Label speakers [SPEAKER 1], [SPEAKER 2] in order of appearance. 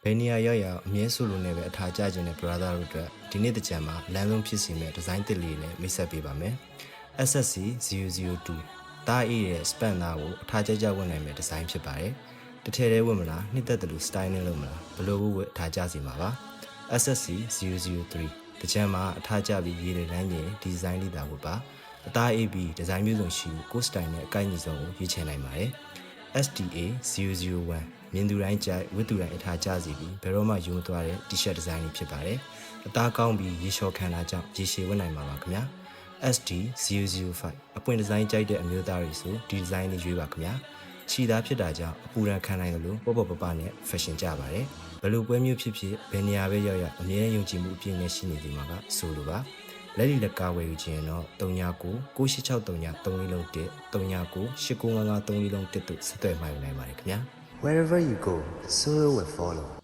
[SPEAKER 1] ယ်နေရာရောက်ရောက်အမြဲဆိုလိုနဲ့ပဲအထာကျခြင်းတဲ့ brother တို့အတွက်ဒီနေ့တကြံမှာလမ်းဆုံးဖြစ်စီမဲ့ဒီဇိုင်းတစ်လေးနဲ့မိတ်ဆက်ပေးပါမယ် SSC 002တားအေးရဲ့ span သားကိုအထာကျဝင်နိုင်မဲ့ဒီဇိုင်းဖြစ်ပါတယ်တစ်ထည်သေးဝင်မလားနှစ်သက်တယ်လို့ style နဲ့လုပ်မလားဘလို့ဝတ်အထာကျစီမှာပါ SSC 003တကြံမှာအထာကျပြီးရေးတဲ့လမ်းကြီးဒီဇိုင်းလေးတာကိုပါအသားအေးပြီးဒီဇိုင်းမျိုးစုံရှိကို style နဲ့အကိုက်ညီဆုံးကိုရွေးချယ်နိုင်ပါတယ် SDA 001မြင်သူတိုင်းကြိုက်ဝတ်သူတိုင်းအထားကျစီပြီးဘယ်တော့မှယုံသွားတဲ့ T-shirt design လေးဖြစ်ပါတယ်အသားကောင်းပြီးရေလျှော်ခံတာကြောင့်ရေရှည်ဝတ်နိုင်မှာပါခင်ဗျာ SD 005အပွင့်ဒီဇိုင်းကြိုက်တဲ့အမျိုးသားတွေဆိုဒီဒီဇိုင်းလေးရွေးပါခင်ဗျာခြိသားဖြစ်တာကြောင့်အပူရန်ခံနိုင်လို့ပေါ့ပေါ့ပပနဲ့ fashion ကြပါတယ်ဘယ်လိုပွဲမျိုးဖြစ်ဖြစ်ဘယ်နေရာပဲရောက်ရောက်အမြဲယုံကြည်မှုအပြည့်နဲ့ရှိနေဒီမှာကဆိုလိုပါလက်လီလက်ကားဝယ်ယူခြင်းတော့39 9863 3လုံး1 39 8955 3လုံး1တို့ဆက်သွယ်မှယူနိုင်ပါတယ်ခင်ဗျာ
[SPEAKER 2] Wherever you go, Solo will follow.